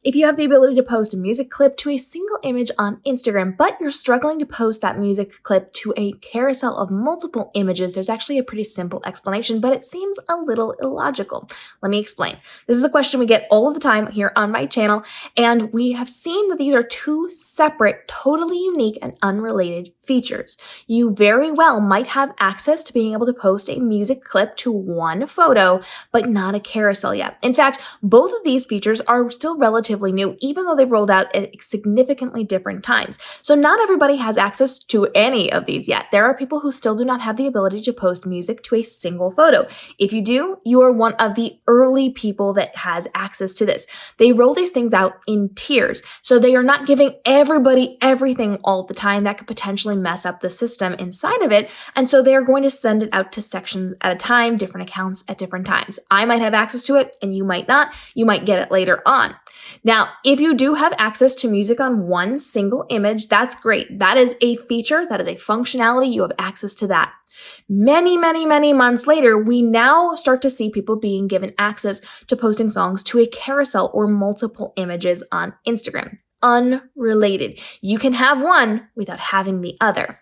If you have the ability to post a music clip to a single image on Instagram, but you're struggling to post that music clip to a carousel of multiple images, there's actually a pretty simple explanation, but it seems a little illogical. Let me explain. This is a question we get all of the time here on my channel, and we have seen that these are two separate, totally unique, and unrelated features. You very well might have access to being able to post a music clip to one photo, but not a carousel yet. In fact, both of these features are still relatively new, even though they've rolled out at significantly different times. So not everybody has access to any of these yet. There are people who still do not have the ability to post music to a single photo. If you do, you are one of the early people that has access to this. They roll these things out in tiers, so they are not giving everybody everything all the time. That could potentially mess up the system inside of it, and so they are going to send it out to sections at a time, different accounts at different times. I might have access to it, and you might not. You might get it later on. Now, if you do have access to music on one single image, that's great. That is a feature, that is a functionality. You have access to that. Many, many, many months later, we now start to see people being given access to posting songs to a carousel or multiple images on Instagram. Unrelated. You can have one without having the other.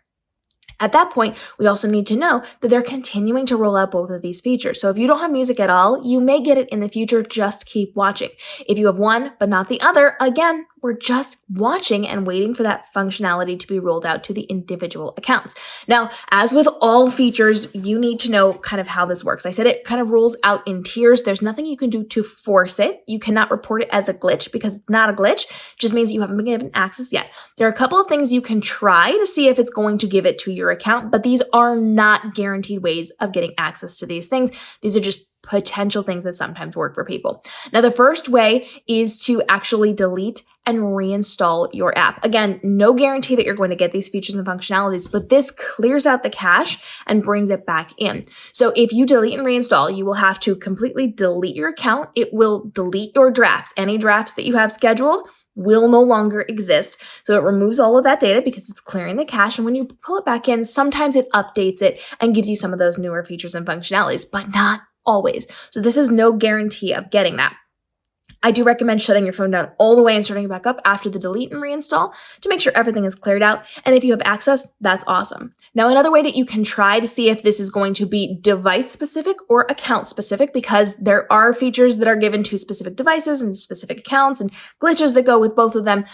At that point, we also need to know that they're continuing to roll out both of these features. So if you don't have music at all, you may get it in the future. Just keep watching. If you have one but not the other, again, we're just watching and waiting for that functionality to be rolled out to the individual accounts. Now, as with all features, you need to know kind of how this works. I said it kind of rolls out in tiers. There's nothing you can do to force it. You cannot report it as a glitch because it's not a glitch. It just means you haven't been given access yet. There are a couple of things you can try to see if it's going to give it to your account, but these are not guaranteed ways of getting access to these things. These are just potential things that sometimes work for people. Now, the first way is to actually delete and reinstall your app. Again, no guarantee that you're going to get these features and functionalities, but this clears out the cache and brings it back in. So if you delete and reinstall, you will have to completely delete your account. It will delete your drafts. Any drafts that you have scheduled will no longer exist. So it removes all of that data because it's clearing the cache. And when you pull it back in, sometimes it updates it and gives you some of those newer features and functionalities, but not always. So this is no guarantee of getting that. I do recommend shutting your phone down all the way and starting it back up after the delete and reinstall to make sure everything is cleared out. And if you have access, that's awesome. Now, another way that you can try to see if this is going to be device specific or account specific, because there are features that are given to specific devices and specific accounts and glitches that go with both of them,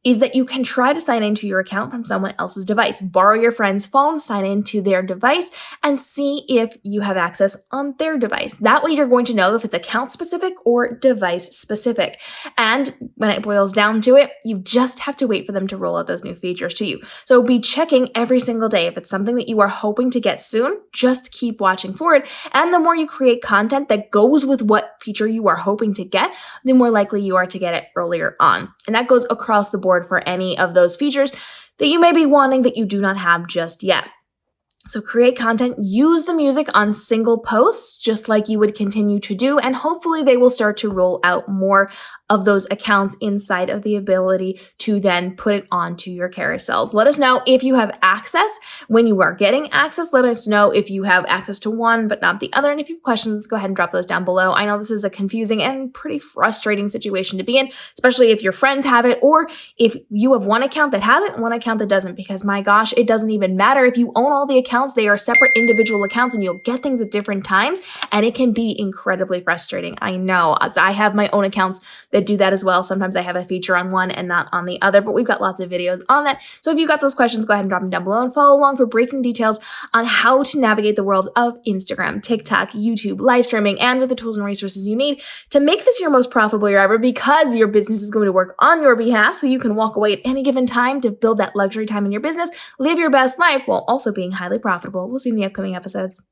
is that you can try to sign into your account from someone else's device. Borrow your friend's phone, sign into their device, and see if you have access on their device. That way you're going to know if it's account specific or device specific. And when it boils down to it, you just have to wait for them to roll out those new features to you. So be checking every single day. If it's something that you are hoping to get soon, just keep watching for it. And the more you create content that goes with what feature you are hoping to get, the more likely you are to get it earlier on. And that goes across the board for any of those features that you may be wanting that you do not have just yet. So create content, use the music on single posts, just like you would continue to do, and hopefully they will start to roll out more of those accounts inside of the ability to then put it onto your carousels. Let us know if you have access. When you are getting access, let us know if you have access to one but not the other. And if you have questions, go ahead and drop those down below. I know this is a confusing and pretty frustrating situation to be in, especially if your friends have it, or if you have one account that has it and one account that doesn't, because my gosh, it doesn't even matter if you own all the accounts. They are separate individual accounts and you'll get things at different times, and it can be incredibly frustrating. I know, as I have my own accounts that do that as well. Sometimes I have a feature on one and not on the other, but we've got lots of videos on that. So if you've got those questions, go ahead and drop them down below and follow along for breaking details on how to navigate the world of Instagram, TikTok, YouTube, live streaming, and with the tools and resources you need to make this your most profitable year ever, because your business is going to work on your behalf so you can walk away at any given time to build that luxury time in your business, live your best life while also being highly profitable. We'll see you in the upcoming episodes.